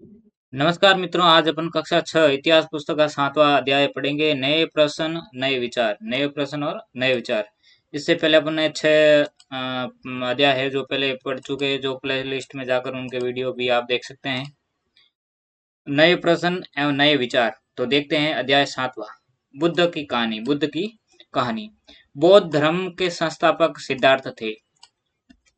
नमस्कार मित्रों, आज अपन कक्षा 6 इतिहास पुस्तक का 7वां अध्याय पढ़ेंगे। नए प्रश्न नए विचार, नए प्रश्न और नए विचार। इससे पहले अपन ने 6 अध्याय है जो पहले पढ़ चुके हैं, जो प्ले लिस्ट में जाकर उनके वीडियो भी आप देख सकते हैं। नए प्रश्न एवं नए विचार। तो देखते हैं अध्याय 7वां, बुद्ध की कहानी। बुद्ध की कहानी। बौद्ध धर्म के संस्थापक सिद्धार्थ थे।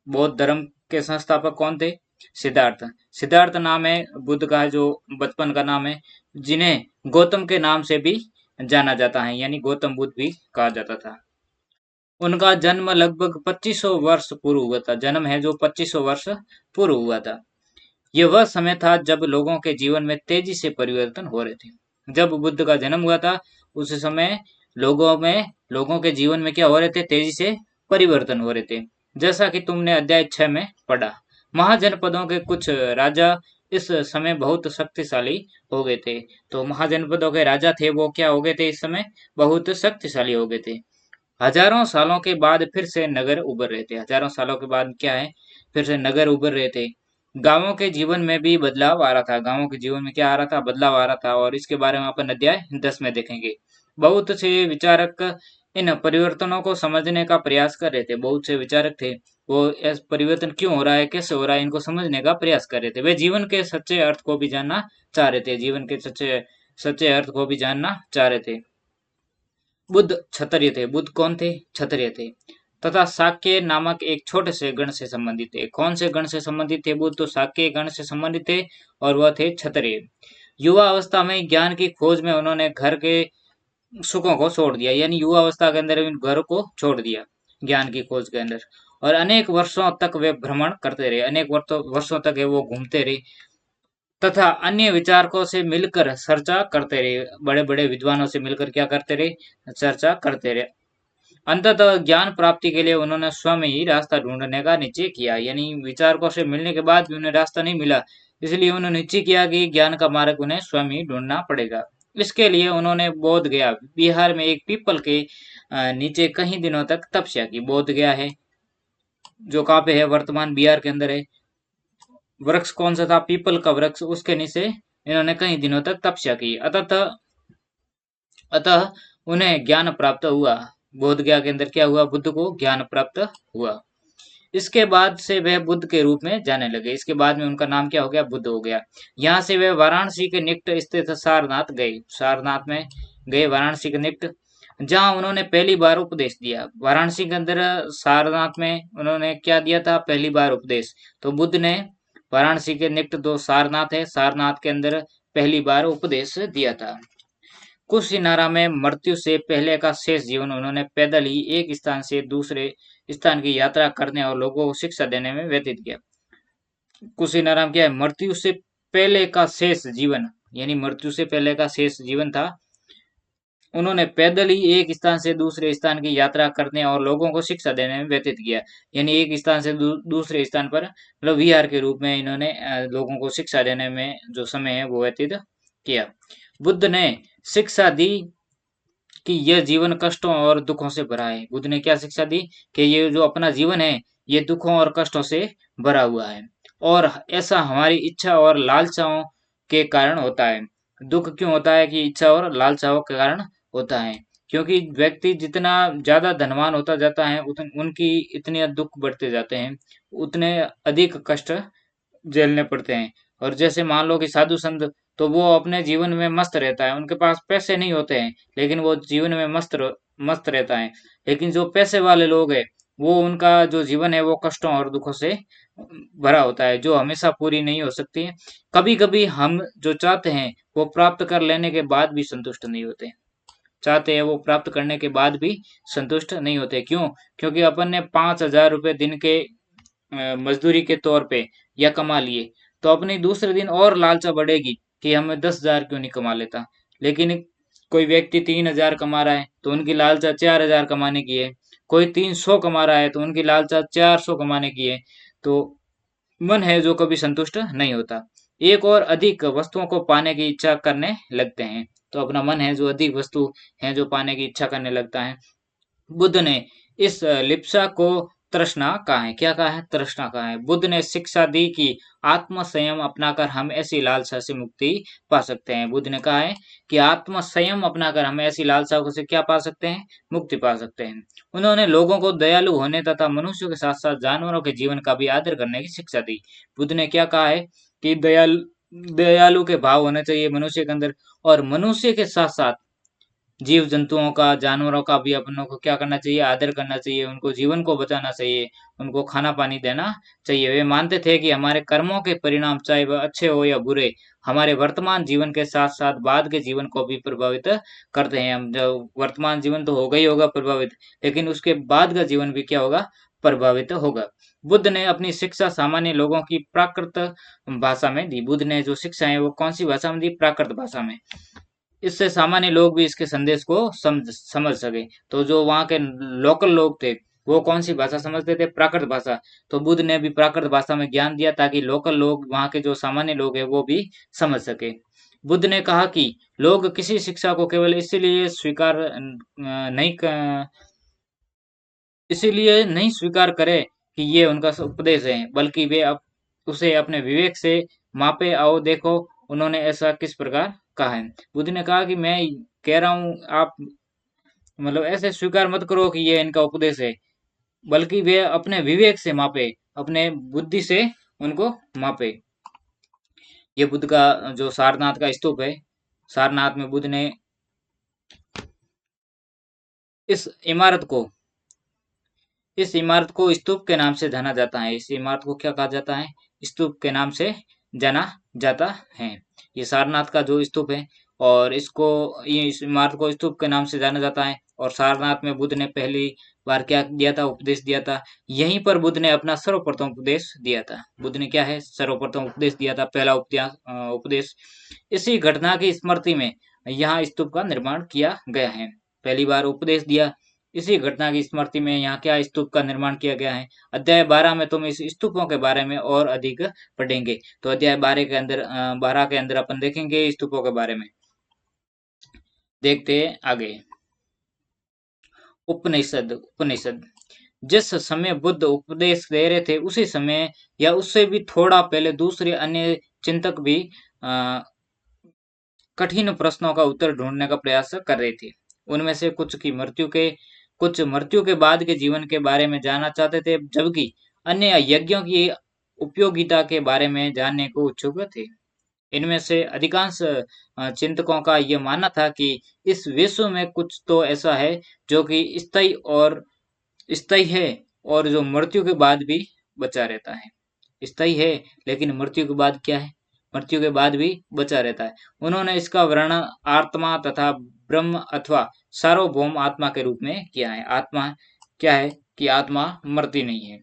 बौद्ध धर्म के संस्थापक कौन थे? सिद्धार्थ। सिद्धार्थ नाम है बुद्ध का, जो बचपन का नाम है, जिन्हें गौतम के नाम से भी जाना जाता है, यानी गौतम बुद्ध भी कहा जाता था। उनका जन्म लगभग 2500 वर्ष पूर्व हुआ था। जन्म है जो 2500 वर्ष पूर्व हुआ था। यह वह समय था जब लोगों के जीवन में तेजी से परिवर्तन हो रहे थे। जब बुद्ध का जन्म हुआ था, उस समय लोगों के जीवन में क्या हो रहे थे? तेजी से परिवर्तन हो रहे थे। जैसा कि तुमने अध्याय 6 में पढ़ा, महाजनपदों के कुछ राजा इस समय बहुत शक्तिशाली हो गए थे। तो महाजनपदों के राजा थे, वो क्या हो गए थे? इस समय बहुत शक्तिशाली हो गए थे। हजारों सालों के बाद फिर से नगर उभर रहे थे। हजारों सालों के बाद क्या है? फिर से नगर उभर रहे थे। गांवों के जीवन में भी बदलाव आ रहा था। गांवों के जीवन में क्या आ रहा था? बदलाव आ रहा था, और इसके बारे में अपन अध्याय 10 में देखेंगे। बहुत से विचारक इन परिवर्तनों को समझने का प्रयास कर रहे थे। बहुत से विचारक थे, वो इस परिवर्तन क्यों हो रहा है, कैसे हो रहा है, इनको समझने का प्रयास कर रहे थे। वे जीवन के सच्चे अर्थ को भी जानना चाह रहे थे। जीवन के सच्चे सच्चे अर्थ को भी जानना चाह रहे थे। बुद्ध क्षत्रिय थे। बुद्ध कौन थे? क्षत्रिय थे। तथा शाक्य नामक एक छोटे से गण से संबंधित थे। कौन से गण से संबंधित थे बुद्ध? तो शाक्य गण से संबंधित थे, और वह थे क्षत्रिय। युवा अवस्था में ज्ञान की खोज में उन्होंने घर के सुखों को छोड़ दिया, यानी युवा अवस्था के अंदर इन घर को छोड़ दिया ज्ञान की खोज के अंदर। और अनेक वर्षों तक वे भ्रमण करते रहे। अनेक वर्षों तक वो घूमते रहे, तथा अन्य विचारकों से मिलकर चर्चा करते रहे। बड़े बड़े विद्वानों से मिलकर क्या करते रहे? चर्चा करते रहे। अंततः ज्ञान प्राप्ति के लिए उन्होंने स्वयं ही रास्ता ढूंढने का निश्चय किया, यानी विचारकों से मिलने के बाद भी उन्हें रास्ता नहीं मिला, इसलिए उन्होंने निश्चय किया कि ज्ञान का मार्ग उन्हें स्वयं ही ढूंढना पड़ेगा। इसके लिए उन्होंने बोध गया बिहार में एक पीपल के नीचे कई दिनों तक तपस्या की। बोध गया है जो कहाँ पे है? वर्तमान बिहार के अंदर है। वृक्ष कौन सा था? पीपल का वृक्ष। उसके नीचे इन्होंने कई दिनों तक तपस्या की। अतः अतः उन्हें ज्ञान प्राप्त हुआ। बोध गया के अंदर क्या हुआ? बुद्ध को ज्ञान प्राप्त हुआ। इसके बाद से वह बुद्ध के रूप में जाने लगे। इसके बाद में उनका नाम क्या हो गया? बुद्ध हो गया। यहाँ से वे वाराणसी के निकट स्थित सारनाथ गए। सारनाथ में गए, वाराणसी के निकट, जहाँ उन्होंने पहली बार उपदेश दिया। वाराणसी के अंदर सारनाथ में उन्होंने क्या दिया था? पहली बार उपदेश। तो बुद्ध ने वाराणसी के निकट दो सारनाथ है, सारनाथ के अंदर पहली बार उपदेश दिया था। कुशीनारा में मृत्यु से पहले का शेष जीवन उन्होंने पैदल ही एक स्थान से दूसरे स्थान की यात्रा करने और लोगों को शिक्षा देने में व्यतीत किया। कुशीनारा में क्या है? मृत्यु से पहले का शेष जीवन, यानी मृत्यु से पहले का शेष जीवन था। उन्होंने पैदल ही एक स्थान से दूसरे स्थान की यात्रा करने और लोगों को शिक्षा देने में व्यतीत किया, यानी एक स्थान से दूसरे स्थान पर, मतलब विहार के रूप में इन्होंने लोगों को शिक्षा देने में जो समय है वो व्यतीत किया। बुद्ध ने शिक्षा दी कि यह जीवन कष्टों और दुखों से भरा है। बुद्ध ने क्या शिक्षा दी? कि ये जो अपना जीवन है, ये दुखों और कष्टों से भरा हुआ है, और ऐसा हमारी इच्छा और लालसाओं के कारण होता है। दुख क्यों होता है? कि इच्छा और लालसाओं के कारण होता है। क्योंकि व्यक्ति जितना ज्यादा धनवान होता जाता है, उनकी इतने दुख बढ़ते जाते हैं, उतने अधिक कष्ट झेलने पड़ते हैं। और जैसे मान लो कि साधु संत, तो वो अपने जीवन में मस्त रहता है। उनके पास पैसे नहीं होते हैं, लेकिन वो जीवन में मस्त रहता है। लेकिन जो पैसे वाले लोग हैं, वो उनका जो जीवन है वो कष्टों और दुखों से भरा होता है, जो हमेशा पूरी नहीं हो सकती है। कभी कभी हम जो चाहते हैं वो प्राप्त कर लेने के बाद भी संतुष्ट नहीं होते। चाहते हैं वो प्राप्त करने के बाद भी संतुष्ट नहीं होते। क्यों? क्योंकि अपन ने 5,000 रुपए दिन के मजदूरी के तौर पे या कमा लिए, तो अपनी दूसरे दिन और लालसा बढ़ेगी कि हमें 10,000 क्यों नहीं कमा लेता। लेकिन कोई व्यक्ति 3,000 कमा रहा है तो उनकी लालसा 4,000 कमाने की है। कोई 300 कमा रहा है तो उनकी लालसा 400 कमाने की है। तो मन है जो कभी संतुष्ट नहीं होता, एक और अधिक वस्तुओं को पाने की इच्छा करने लगते हैं। तो अपना मन है जो अधिक वस्तु है जो पाने की इच्छा करने लगता है। बुद्ध ने इस लिप्सा को तृष्णा कहाँ है? क्या कहा है? तृष्णा कहाँ है? बुद्ध ने शिक्षा दी कि आत्म संयम अपनाकर हम ऐसी लालसा से मुक्ति पा सकते हैं। बुद्ध ने कहा है कि आत्म संयम अपनाकर हम ऐसी लालसाओं से क्या पा सकते हैं? मुक्ति पा सकते हैं। उन्होंने लोगों को दयालु होने तथा मनुष्यों के साथ साथ जानवरों के जीवन का भी आदर करने की शिक्षा दी। बुद्ध ने क्या कहा है कि दयालु के भाव होने चाहिए मनुष्य के अंदर, और मनुष्य के साथ साथ जीव जंतुओं का, जानवरों का भी अपनों को क्या करना चाहिए? आदर करना चाहिए, उनको जीवन को बचाना चाहिए, उनको खाना पानी देना चाहिए। वे मानते थे कि हमारे कर्मों के परिणाम चाहे वह अच्छे हो या बुरे, हमारे वर्तमान जीवन के साथ साथ बाद के जीवन को भी प्रभावित करते हैं। हम जो वर्तमान जीवन तो होगा ही होगा प्रभावित, लेकिन उसके बाद का जीवन भी क्या होगा? प्रभावित होगा। बुद्ध ने अपनी शिक्षा सामान्य लोगों की प्राकृत भाषा में दी। बुद्ध ने जो शिक्षा है वो कौन सी भाषा में दी? प्राकृत भाषा में। इससे सामान्य लोग भी इसके संदेश को समझ सके। तो जो वहाँ के लोकल लोग थे, वो कौन सी भाषा समझते थे? प्राकृत भाषा। तो बुद्ध ने भी प्राकृत भाषा में ज्ञान दिया ताकि लोकल लोग, वहाँ के जो सामान्य लोग हैं, वो भी समझ सके। बुद्ध ने कहा कि लोग किसी शिक्षा को केवल इसीलिए नहीं स्वीकार करे कि ये उनका उपदेश है, बल्कि वे उसे अपने विवेक से मापे। आओ देखो उन्होंने ऐसा किस प्रकार कहा है। बुद्ध ने कहा कि मैं कह रहा हूँ, आप मतलब ऐसे स्वीकार मत करो कि ये इनका उपदेश है, बल्कि वे अपने विवेक से मापे, अपने बुद्धि से उनको मापे। ये बुद्ध का जो सारनाथ का स्तूप है, सारनाथ में बुद्ध ने इस इमारत को इस इमारत को स्तूप के नाम से जाना जाता है। इस इमारत को क्या कहा जाता है? स्तूप के नाम से जाना जाता है। ये सारनाथ का जो स्तूप है, और इस इमारत को स्तूप के नाम से जाना जाता है। और सारनाथ में बुद्ध ने पहली बार क्या दिया था? उपदेश दिया था। यहीं पर बुद्ध ने अपना सर्वप्रथम उपदेश दिया था। बुद्ध ने क्या है? सर्वप्रथम उपदेश दिया था, पहला उपदेश। इसी घटना की स्मृति में यहाँ स्तूप का निर्माण किया गया है। पहली बार उपदेश दिया, इसी घटना की स्मृति में यहाँ क्या स्तूप का निर्माण किया गया है। अध्याय 12 में तुम इस स्तूपों के बारे में और अधिक पढ़ेंगे। तो अध्याय 12 के अंदर अपन देखेंगे स्तूपों के बारे में। देखते हैं आगे। उपनिषद। जिस समय बुद्ध उपदेश दे रहे थे, उसी समय या उससे भी थोड़ा पहले दूसरे अन्य चिंतक भी कठिन प्रश्नों का उत्तर ढूंढने का प्रयास कर रहे थे। उनमें से कुछ मृत्यु के बाद के जीवन के बारे में जानना चाहते थे, जबकि अन्य यज्ञों की उपयोगिता के बारे में जानने को इच्छुक थे। इनमें से अधिकांश चिंतकों का यह मानना था कि इस विश्व में कुछ तो ऐसा है जो कि स्थायी है, और जो मृत्यु के बाद भी बचा रहता है। स्थायी है, लेकिन मृत्यु के बाद क्या है? मृत्यु के बाद भी बचा रहता है। उन्होंने इसका वर्णन आत्मा तथा ब्रह्म अथवा सार्वभौम आत्मा के रूप में किया है। आत्मा क्या है? कि आत्मा मरती नहीं है।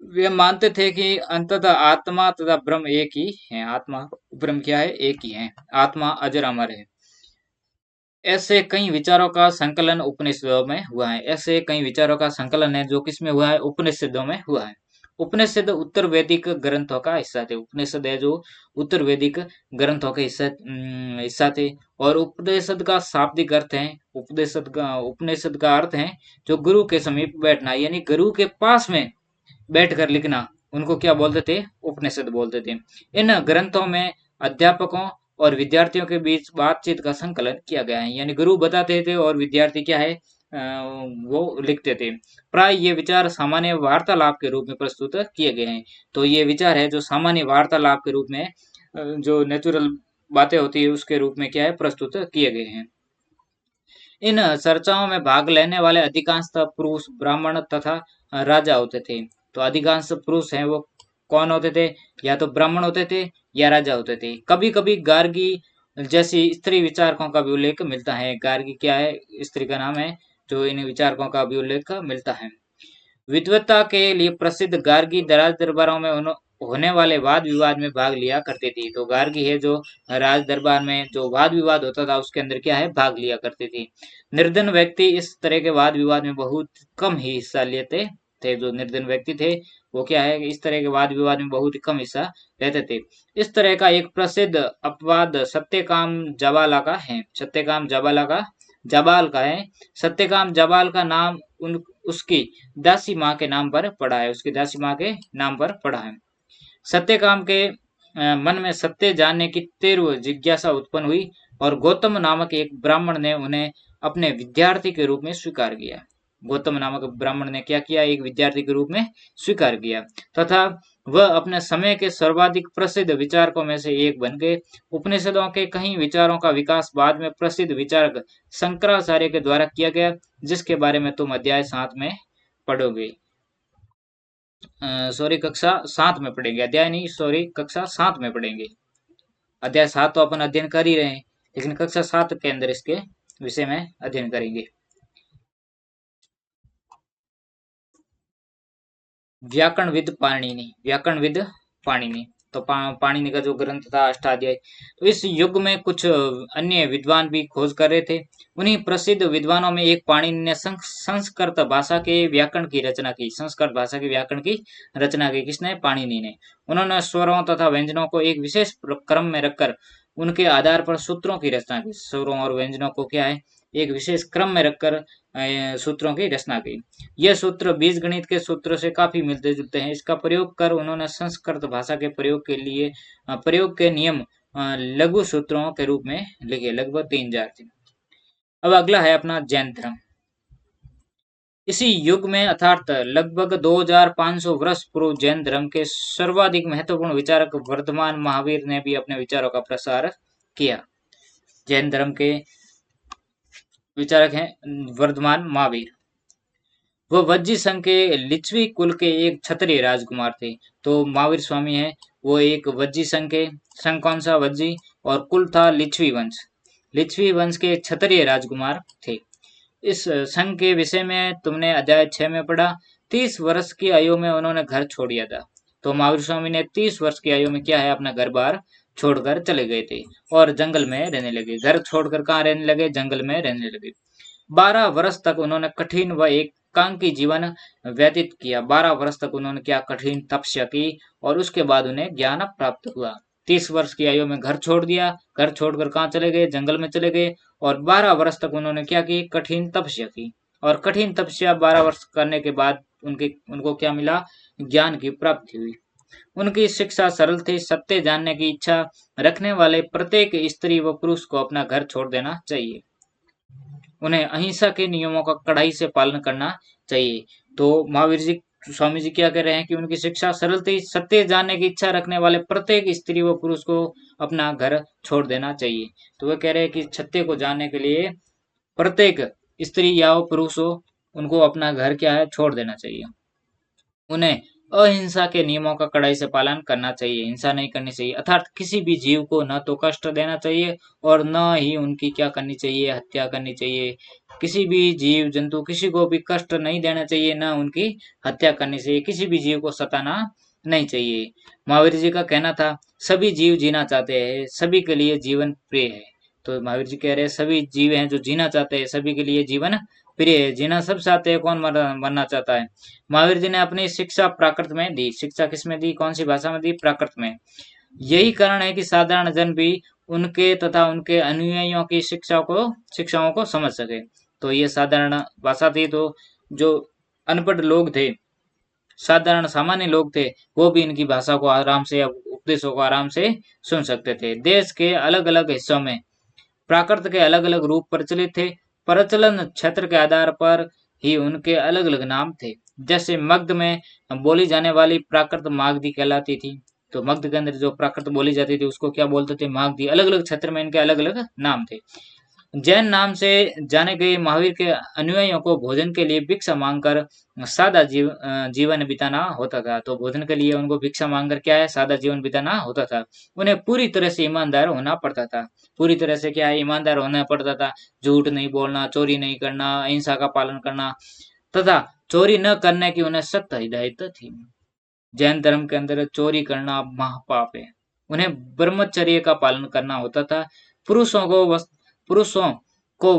वे मानते थे कि अंततः आत्मा तथा ब्रह्म एक ही है। आत्मा ब्रह्म क्या है? एक ही है। आत्मा अजर अमर है। ऐसे कई विचारों का संकलन उपनिषदों में हुआ है। ऐसे कई विचारों का संकलन है जो किसमें हुआ है? उपनिषदों में हुआ है। उपनिषद उत्तर वैदिक ग्रंथों का हिस्सा थे। उपनिषद है जो उत्तर वैदिक ग्रंथों के हिस्सा थे। और उपनिषद का शाब्दिक अर्थ है, उपनिषद का अर्थ है जो गुरु के समीप बैठना, यानी गुरु के पास में बैठकर लिखना, उनको क्या बोलते थे? उपनिषद बोलते थे। इन ग्रंथों में अध्यापकों और विद्यार्थियों के बीच बातचीत का संकलन किया गया है। यानी गुरु बताते थे और विद्यार्थी क्या है? वो लिखते थे। प्राय ये विचार सामान्य वार्तालाप के रूप में प्रस्तुत किए गए हैं। तो ये विचार है जो सामान्य वार्तालाप के रूप में जो नेचुरल बातें होती है उसके रूप में क्या है? प्रस्तुत किए गए हैं। इन चर्चाओं में भाग लेने वाले अधिकांशतः पुरुष, ब्राह्मण तथा राजा होते थे। तो अधिकांश पुरुष हैं वो कौन होते थे? या तो ब्राह्मण होते थे या राजा होते थे। कभी कभी गार्गी जैसी स्त्री विचारकों का भी उल्लेख मिलता है। गार्गी क्या है? स्त्री का नाम है जो इन विचारकों का भी उल्लेख मिलता है। विद्वत्ता के लिए प्रसिद्ध गार्गी राज दरबारों में होने वाले वाद विवाद में भाग लिया करती थी। तो गार्गी है जो राज दरबार में जो वाद विवाद होता था उसके अंदर क्या है? भाग लिया करती थी। निर्धन व्यक्ति इस तरह के वाद विवाद में बहुत कम ही हिस्सा लेते थे। जो निर्धन व्यक्ति थे वो क्या है? इस तरह के वाद विवाद में बहुत ही कम हिस्सा लेते थे। इस तरह का एक प्रसिद्ध अपवाद सत्यकाम जबाला का है। सत्यकाम जबाल का है। सत्यकाम जबाल का नाम उसकी दासी माँ के नाम पर पड़ा है, उसकी दासी माँ के नाम पर पड़ा है। सत्यकाम के मन में सत्य जानने की तीव्र जिज्ञासा उत्पन्न हुई और गौतम नामक एक ब्राह्मण ने उन्हें अपने विद्यार्थी के रूप में स्वीकार किया। गौतम नामक ब्राह्मण ने क्या किया, एक विद्यार्थी के रूप में स्वीकार किया तथा वह अपने समय के सर्वाधिक प्रसिद्ध विचारकों में से एक बन गए। उपनिषदों के कई विचारों का विकास बाद में प्रसिद्ध विचारक शंकराचार्य के द्वारा किया गया, जिसके बारे में तुम अध्याय 7 में पढ़ोगे। सॉरी, कक्षा 7 में पढ़ेंगे, अध्याय नहीं, सॉरी, कक्षा 7 में पढ़ेंगे। अध्याय 7 तो अपन अध्ययन कर ही रहे हैं, लेकिन कक्षा 7 के अंदर इसके विषय में अध्ययन करेंगे। व्याकरणविद पाणिनि, व्याकरणविद पाणिनि, तो पाणिनि का जो ग्रंथ था अष्टाध्यायी। तो इस युग में कुछ अन्य विद्वान भी खोज कर रहे थे। उन्हीं प्रसिद्ध विद्वानों में एक पाणिनि ने संस्कृत भाषा के व्याकरण की रचना की। संस्कृत भाषा के व्याकरण की रचना की किसने? पाणिनि ने। उन्होंने स्वरों तथा व्यंजनों को एक विशेष क्रम में रखकर उनके आधार पर सूत्रों की रचना की। स्वरों और व्यंजनों को क्या है, एक विशेष क्रम में रखकर सूत्रों की रचना की। यह सूत्र बीजगणित के सूत्रों से काफी मिलते जुलते हैं। इसका प्रयोग कर उन्होंने संस्कृत भाषा के प्रयोग के नियम लघु सूत्रों के रूप में लिखे, लगभग 3000 थे। अब अगला है अपना जैन धर्म। इसी युग में अर्थात लगभग 2500 वर्ष पूर्व जैन धर्म के सर्वाधिक महत्वपूर्ण विचारक वर्धमान महावीर ने भी अपने विचारों का प्रसार किया। जैन धर्म के विचारक हैं वर्धमान महावीर। वह वज्जी संघ के लिच्छवी कुल के एक क्षत्रिय राजकुमार थे। तो महावीर स्वामी है वो एक वज्जी संघ के, संघ कौन सा? वज्जी, और कुल था लिच्छवी वंश। लिच्छवी वंश के क्षत्रिय राजकुमार थे। इस संघ के विषय में तुमने अध्याय 6 में पढ़ा। 30 वर्ष की आयु में उन्होंने घर छोड़ दिया था। तो महावीर स्वामी ने 30 वर्ष की आयु में क्या है, अपना घर बार छोड़कर चले गए थे और जंगल में रहने लगे। घर छोड़कर कहाँ रहने लगे? जंगल में रहने लगे। 12 वर्ष तक उन्होंने कठिन व एकांकी जीवन व्यतीत किया। 12 वर्ष तक उन्होंने क्या? कठिन तपस्या की और उसके बाद उन्हें ज्ञान प्राप्त हुआ। 30 वर्ष की आयु में घर छोड़ दिया, घर छोड़कर कहाँ चले गए? जंगल में चले गए और 12 वर्ष तक उन्होंने क्या की? कठिन तपस्या की। और कठिन तपस्या 12 वर्ष करने के बाद उनको क्या मिला? ज्ञान की प्राप्ति हुई। उनकी शिक्षा सरल थी। सत्य जानने की इच्छा रखने वाले प्रत्येक स्त्री व पुरुष को अपना घर छोड़ देना चाहिए। उन्हें अहिंसा के नियमों का कड़ाई से पालन करना चाहिए। तो महावीर जी स्वामी जी क्या कह रहे हैं कि उनकी शिक्षा सरल थी। सत्य जानने की इच्छा रखने वाले प्रत्येक स्त्री व पुरुष को अपना घर छोड़ देना चाहिए। तो वह कह रहे हैं कि सत्य को जानने के लिए प्रत्येक स्त्री या पुरुष हो, उनको अपना घर क्या है? छोड़ देना चाहिए। उन्हें अहिंसा के नियमों का कड़ाई से पालन करना चाहिए। हिंसा नहीं करनी चाहिए, अर्थात किसी भी जीव को न तो कष्ट देना चाहिए और न ही उनकी क्या करनी चाहिए? हत्या करनी चाहिए। किसी भी जीव जंतु, किसी को भी कष्ट नहीं देना चाहिए, न उनकी हत्या करनी चाहिए। किसी भी जीव को सताना नहीं चाहिए। महावीर जी का कहना था सभी जीव जीना चाहते हैं, सभी के लिए जीवन प्रिय है। तो महावीर जी कह रहे हैं सभी जीव हैं जो जीना चाहते हैं, सभी के लिए जीवन प्रिय है। जीना सब चाहते हैं, कौन मरना चाहता है? महावीर जी ने अपनी शिक्षा प्राकृत में दी। शिक्षा किस में दी? कौन सी भाषा में दी? प्राकृत में। यही कारण है कि साधारण जन भी उनके तथा उनके अनुयायियों की शिक्षाओं को समझ सके। तो ये साधारण भाषा थी, तो जो अनपढ़ लोग थे, साधारण सामान्य लोग थे, वो भी इनकी भाषा को आराम से, उपदेशों को आराम से सुन सकते थे। देश के अलग अलग हिस्सों में प्राकृत के अलग अलग रूप प्रचलित थे। प्रचलन क्षेत्र के आधार पर ही उनके अलग अलग नाम थे। जैसे मगध में बोली जाने वाली प्राकृत मागधी कहलाती थी। तो मगध के अंदर जो प्राकृत बोली जाती थी उसको क्या बोलते थे? मागधी। अलग अलग क्षेत्र में इनके अलग अलग नाम थे। जैन नाम से जाने गए महावीर के अनुयायियों को भोजन के लिए भिक्षा मांगकर सादा जीवन बिताना होता था। तो भोजन के लिए उनको भिक्षा मांगकर क्या है? सादा जीवन बिताना होता था। उन्हें पूरी तरह से ईमानदार होना पड़ता था। पूरी तरह से क्या है? ईमानदार होना पड़ता था। झूठ नहीं बोलना, चोरी नहीं करना, अहिंसा का पालन करना तथा चोरी न करने की उन्हें सख्त हिदायत थी। जैन धर्म के अंदर चोरी करना महापाप है। उन्हें ब्रह्मचर्य का पालन करना होता था। पुरुषों को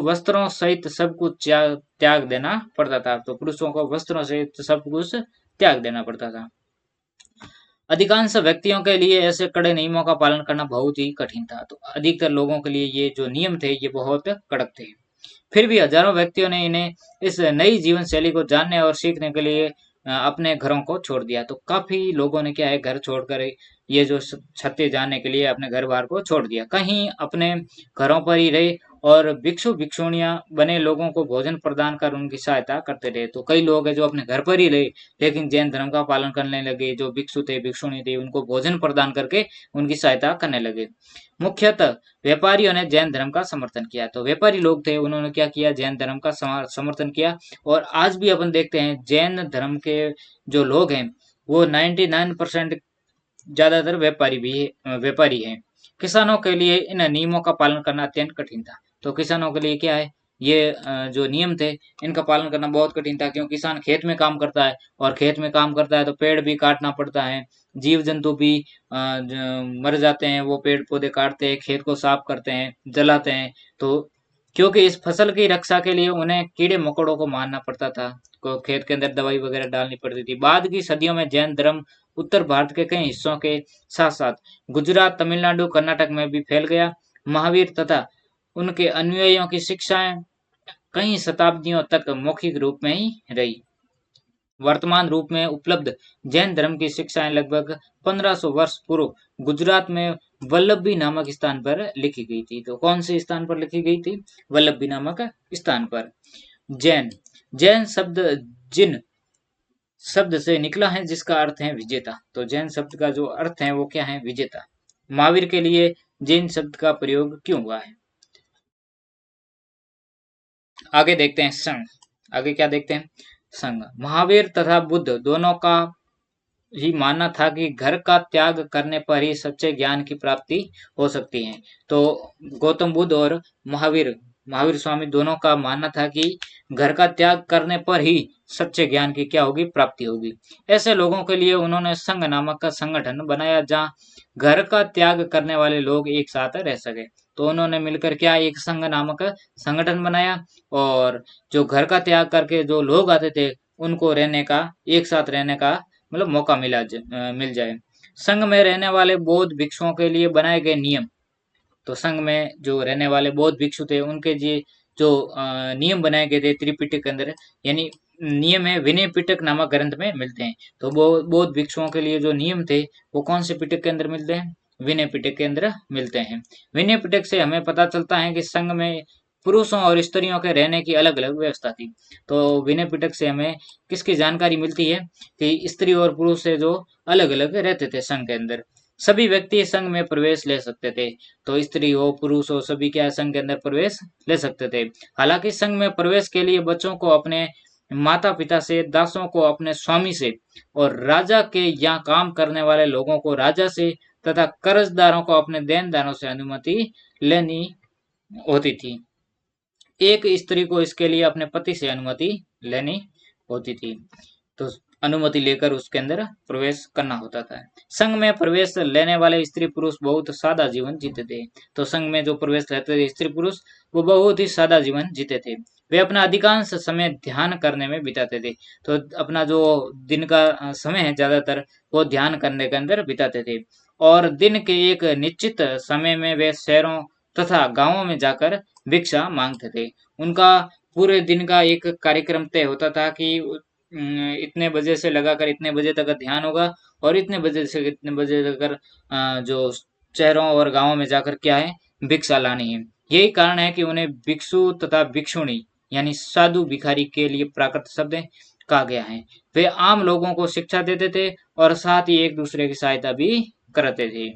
वस्त्रों सहित सब कुछ त्याग देना पड़ता था। तो पुरुषों को वस्त्रों सहित सब कुछ त्याग देना पड़ता था। अधिकांश व्यक्तियों के लिए ऐसे कड़े नियमों का पालन करना बहुत ही कठिन था। तो अधिकतर लोगों के लिए ये जो नियम थे ये बहुत कड़क थे। फिर भी हजारों व्यक्तियों ने इन्हें इस नई जीवन शैली को जानने और सीखने के लिए अपने घरों को छोड़ दिया। तो काफी लोगों ने क्या है, घर छोड़कर ये जो सत्य जानने के लिए अपने घर बार को छोड़ दिया, कहीं अपने घरों पर ही रहे और भिक्षु भिक्षुणियां बने लोगों को भोजन प्रदान कर उनकी सहायता करते रहे। तो कई लोग हैं जो अपने घर पर ही रहे, लेकिन जैन धर्म का पालन करने लगे। जो भिक्षु थे भिक्षुणी थे उनको भोजन प्रदान करके उनकी सहायता करने लगे। मुख्यतः व्यापारियों ने जैन धर्म का समर्थन किया। तो व्यापारी लोग थे, उन्होंने क्या किया, जैन धर्म का समर्थन किया। और आज भी अपन देखते हैं जैन धर्म के जो लोग हैं वो 99% ज्यादातर व्यापारी हैं। किसानों के लिए इन नियमों का पालन करना अत्यंत कठिन था। तो किसानों के लिए क्या है, ये जो नियम थे इनका पालन करना बहुत कठिन था, क्योंकि किसान खेत में काम करता है और खेत में काम करता है तो पेड़ भी काटना पड़ता है, जीव जंतु भी मर जाते हैं, वो पेड़ पौधे काटते हैं, खेत को साफ करते हैं, जलाते हैं। तो क्योंकि इस फसल की रक्षा के लिए उन्हें कीड़े मकोड़ों को मारना पड़ता था, को खेत के अंदर दवाई वगैरह डालनी पड़ती थी। बाद की सदियों में जैन धर्म उत्तर भारत के कई हिस्सों के साथ साथ गुजरात, तमिलनाडु, कर्नाटक में भी फैल गया। महावीर तथा उनके अनुयायियों की शिक्षाएं कई शताब्दियों तक मौखिक रूप में ही रही। वर्तमान रूप में उपलब्ध जैन धर्म की शिक्षाएं लगभग 1500 वर्ष पूर्व गुजरात में वल्लभी नामक स्थान पर लिखी गई थी। तो कौन से स्थान पर लिखी गई थी? वल्लभी नामक स्थान पर। जैन जैन शब्द जिन शब्द से निकला है, जिसका अर्थ है विजेता। तो जैन शब्द का जो अर्थ है वो क्या है? विजेता। महावीर के लिए जैन शब्द का प्रयोग क्यों हुआ है? आगे देखते हैं संघ। आगे क्या देखते हैं? संघ। महावीर तथा बुद्ध दोनों का ही मानना था कि घर का त्याग करने पर ही सच्चे ज्ञान की प्राप्ति हो सकती है। तो गौतम बुद्ध और महावीर महावीर स्वामी दोनों का मानना था कि घर का त्याग करने पर ही सच्चे ज्ञान की क्या होगी? प्राप्ति होगी। ऐसे लोगों के लिए उन्होंने संघ नामक का संगठन बनाया, जहाँ घर का त्याग करने वाले लोग एक साथ रह सके। तो उन्होंने मिलकर क्या, एक संघ नामक संगठन बनाया, और जो घर का त्याग करके जो लोग आते थे उनको रहने का, एक साथ रहने का मतलब मौका मिल जाए। संघ में रहने वाले बौद्ध भिक्षुओं के लिए बनाए गए नियम। तो संघ में जो रहने वाले बौद्ध भिक्षु थे उनके जो नियम बनाए गए थे त्रिपिटक के अंदर, यानी नियम है विनय पिटक नामक ग्रंथ में मिलते हैं। तो बौद्ध भिक्षुओं के लिए जो नियम थे वो कौन से पिटक के अंदर मिलते हैं? विनय पिटक के अंदर मिलते हैं। विनय पिटक से हमें पता चलता है कि संघ में पुरुषों और स्त्रियों के रहने की अलग अलग व्यवस्था थी। तो विनय पिटक से हमें किसकी जानकारी मिलती है कि स्त्री और पुरुष से जो अलग अलग रहते थे संघ के अंदर, सभी व्यक्ति संघ में प्रवेश ले सकते थे। तो स्त्री हो पुरुष हो सभी क्या संघ के अंदर प्रवेश ले सकते थे। हालांकि संघ में प्रवेश के लिए बच्चों को अपने माता पिता से, दासों को अपने स्वामी से, और राजा के यहाँ काम करने वाले लोगों को राजा से, तथा कर्जदारों को अपने देनदारों से अनुमति लेनी होती थी। एक स्त्री को इसके लिए अपने पति से अनुमति लेनी होती थी। तो अनुमति लेकर उसके अंदर प्रवेश करना होता था। संघ में प्रवेश लेने वाले स्त्री पुरुष बहुत सादा जीवन जीते थे। तो संघ में जो प्रवेश लेते थे स्त्री पुरुष, वो बहुत ही सादा जीवन जीते थे। वे अपना अधिकांश समय ध्यान करने में बिताते थे। तो अपना जो दिन का समय है ज्यादातर वो ध्यान करने के अंदर बिताते थे। और दिन के एक निश्चित समय में वे शहरों तथा गांवों में जाकर भिक्षा मांगते थे। उनका पूरे दिन का एक कार्यक्रम तय होता था कि इतने बजे से लगाकर इतने बजे तक ध्यान होगा, और इतने बजे से इतने बजे तक जो शहरों और गांवों में जाकर क्या है, भिक्षा लानी है। यही कारण है कि उन्हें भिक्षु तथा भिक्षुणी यानी साधु भिखारी के लिए प्राकृत शब्द कहा गया है। वे आम लोगों को शिक्षा देते थे और साथ ही एक दूसरे की सहायता भी करते थे।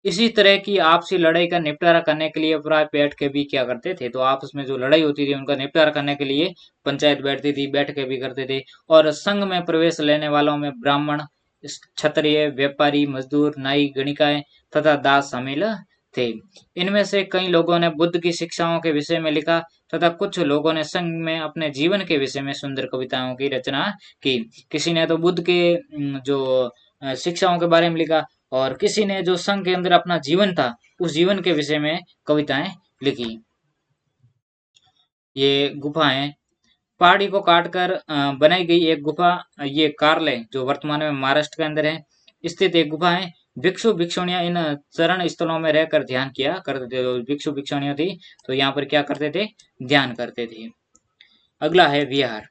इसी तरह की आपसी लड़ाई का निपटारा करने के लिए प्राय बैठ के भी क्या करते थे, तो आपस में जो लड़ाई होती थी उनका निपटारा करने के लिए पंचायत बैठती थी, बैठ के भी करते थे। और संघ में प्रवेश लेने वालों में ब्राह्मण, क्षत्रिय, व्यापारी, मजदूर, नाई, गणिकाएं तथा दास शामिल थे। इनमें से कई लोगों ने बुद्ध की शिक्षाओं के विषय में लिखा, तथा कुछ लोगों ने संघ में अपने जीवन के विषय में सुंदर कविताओं की रचना की। किसी ने तो बुद्ध के जो शिक्षाओं के बारे में लिखा, और किसी ने जो संघ के अंदर अपना जीवन था उस जीवन के विषय में कविताएं लिखी। ये गुफाएं पहाड़ी को काटकर बनाई गई एक गुफा, ये कार्ले जो वर्तमान में महाराष्ट्र के अंदर है स्थित एक गुफा है। भिक्षु भिक्षुणियां इन चरण स्थलों में रहकर ध्यान किया करते थे। तो भिक्षु भिक्षुणियां थी तो यहाँ पर क्या करते थे, ध्यान करते थे। अगला है विहार।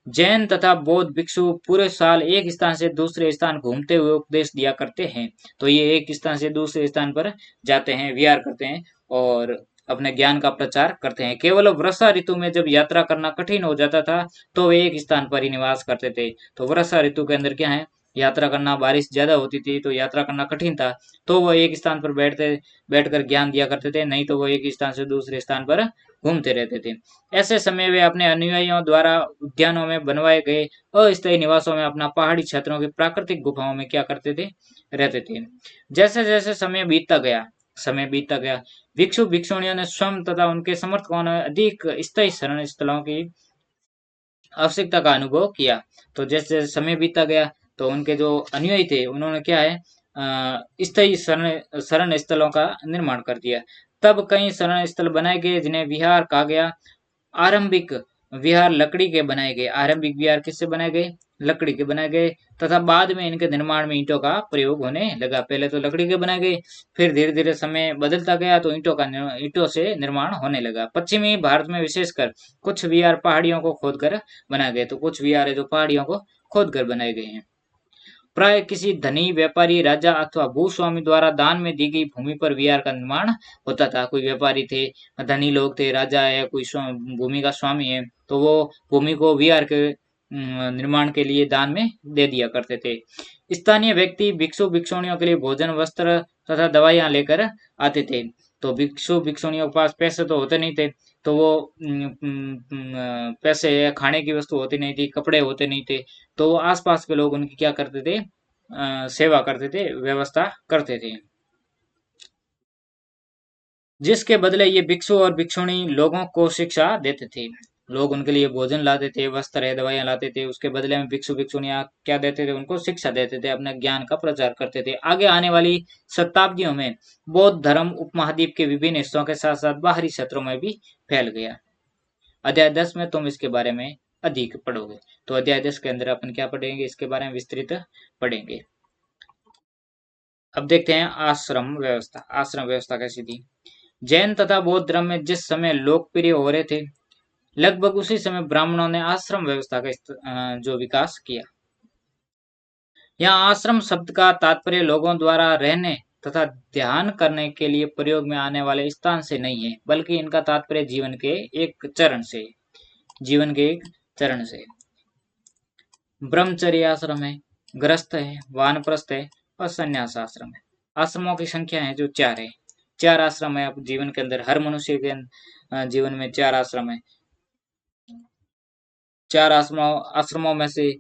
जैन तथा बौद्ध भिक्षु पूरे साल एक स्थान से दूसरे स्थान घूमते हुए उपदेश दिया करते हैं। तो ये एक स्थान से दूसरे स्थान पर जाते हैं, विहार करते हैं और अपने ज्ञान का प्रचार करते हैं। केवल वर्षा ऋतु में जब यात्रा करना कठिन हो जाता था तो वे एक स्थान पर ही निवास करते थे। तो वर्षा ऋतु के अंदर क्या है, यात्रा करना, बारिश ज्यादा होती थी तो यात्रा करना कठिन था, तो वो एक स्थान पर बैठकर ज्ञान दिया करते थे, नहीं तो वो एक स्थान से दूसरे स्थान पर घूमते रहते थे। ऐसे समय वे अपने अनुयायियों द्वारा उद्यानों में बनवाए गए अस्थायी निवासों में, अपना पहाड़ी क्षेत्रों की प्राकृतिक गुफाओं में क्या करते थे, रहते थे। जैसे जैसे समय बीतता गया भिक्षु भिक्षुणियों ने स्वयं तथा उनके समर्थकों ने अधिक स्थायी शरण स्थलों की आवश्यकता का अनुभव किया। तो जैसे जैसे समय बीतता गया तो उनके जो अनुयायी थे उन्होंने क्या है, स्थायी शरण शरण स्थलों का निर्माण कर दिया। तब कई शरण स्थल बनाए गए जिन्हें विहार कहा गया। आरंभिक विहार लकड़ी के बनाए गए। आरंभिक विहार किससे बनाए गए, लकड़ी के बनाए गए, तथा बाद में इनके निर्माण में ईंटों का प्रयोग होने लगा। पहले तो लकड़ी के बनाए गए, फिर धीरे धीरे समय बदलता गया तो ईंटों से निर्माण होने लगा। पश्चिमी भारत में विशेषकर कुछ विहार पहाड़ियों को खोदकर बनाए गए। तो कुछ विहार है जो पहाड़ियों को खोदकर बनाए गए हैं। प्राय किसी धनी व्यापारी, राजा अथवा भूस्वामी द्वारा दान में दी गई भूमि पर विहार का निर्माण होता था। कोई व्यापारी थे, धनी लोग थे, राजा है, कोई भूमि का स्वामी है, तो वो भूमि को विहार के निर्माण के लिए दान में दे दिया करते थे। स्थानीय व्यक्ति भिक्षु भिक्षुणियों के लिए भोजन, वस्त्र तथा दवाइयां लेकर आते थे। तो भिक्षु भिक्षुणियों के पास पैसे तो होते नहीं थे, तो वो पैसे या खाने की वस्तु होती नहीं थी, कपड़े होते नहीं थे, तो वो आसपास के लोग उनकी क्या करते थे, सेवा करते थे, व्यवस्था करते थे, जिसके बदले ये भिक्षु और भिक्षुणी लोगों को शिक्षा देते थे। लोग उनके लिए भोजन लाते थे, वस्त्र है, दवाइयां लाते थे, उसके बदले में भिक्षु भिक्षुणियां क्या देते थे, उनको शिक्षा देते थे, अपने ज्ञान का प्रचार करते थे। आगे आने वाली शताब्दियों में बौद्ध धर्म उपमहाद्वीप के विभिन्न हिस्सों के साथ साथ बाहरी क्षेत्रों में भी फैल गया। अध्याय 10 में तुम इसके बारे में अधिक पढ़ोगे। तो अध्याय 10 के अंदर अपन क्या पढ़ेंगे, इसके बारे में विस्तृत पढ़ेंगे। अब देखते हैं आश्रम व्यवस्था। आश्रम व्यवस्था कैसी थी। जैन तथा बौद्ध धर्म में जिस समय लोकप्रिय हो रहे थे, लगभग उसी समय ब्राह्मणों ने आश्रम व्यवस्था का जो विकास किया। यहाँ आश्रम शब्द का तात्पर्य लोगों द्वारा रहने तथा ध्यान करने के लिए प्रयोग में आने वाले स्थान से नहीं है, बल्कि इनका तात्पर्य जीवन के एक चरण से, जीवन के एक चरण से। ब्रह्मचर्य आश्रम है, गृहस्थ है, वानप्रस्थ है और संन्यास आश्रम है। आश्रमों की संख्या है जो 4 है। 4 आश्रम है अब जीवन के अंदर, हर मनुष्य के जीवन में 4 आश्रम है। 4 आश्रमों में से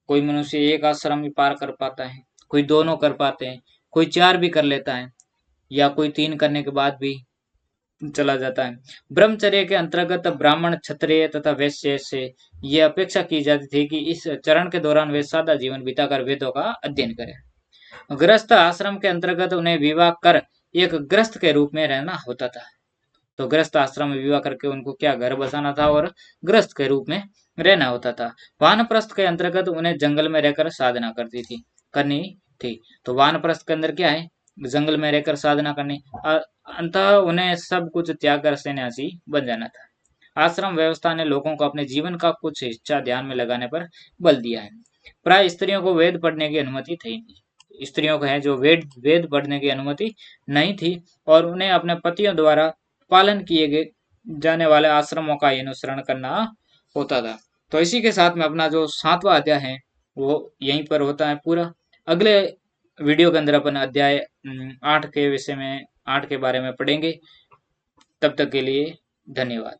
कोई मनुष्य एक आश्रम ही पार कर पाता है, कोई दोनों कर पाते हैं, कोई 4 भी कर लेता है, या कोई 3 करने के बाद भी चला जाता है। ब्रह्मचर्य के अंतर्गत ब्राह्मण, क्षत्रिय तथा वैश्य से यह अपेक्षा की जाती थी कि इस चरण के दौरान वे सादा जीवन बिताकर वेदों का अध्ययन करें। गृहस्थ आश्रम के अंतर्गत उन्हें विवाह कर एक गृहस्थ के रूप में रहना होता था। तो गृहस्थ आश्रम में विवाह करके उनको क्या घर बसाना था और गृहस्थ के रूप में रहना होता था। वानप्रस्थ के अंतर्गत उन्हें जंगल में रहकर साधना करनी थी। तो वानप्रस्थ के अंदर क्या है, जंगल में रहकर साधना करनी, अंततः उन्हें सब कुछ त्याग कर सन्यासी बन जाना था। आश्रम व्यवस्था ने लोगों को अपने जीवन का कुछ हिस्सा ध्यान में लगाने पर बल दिया है। प्राय स्त्रियों को वेद पढ़ने की अनुमति थी। स्त्रियों को है जो वेद पढ़ने की अनुमति नहीं थी और उन्हें अपने पतियों द्वारा पालन किए गए जाने वाले आश्रमों का अनुसरण करना होता था। तो इसी के साथ में अपना जो 7वां अध्याय है वो यहीं पर होता है पूरा। अगले वीडियो के अंदर अपन अध्याय 8 के विषय में 8 के बारे में पढ़ेंगे। तब तक के लिए धन्यवाद।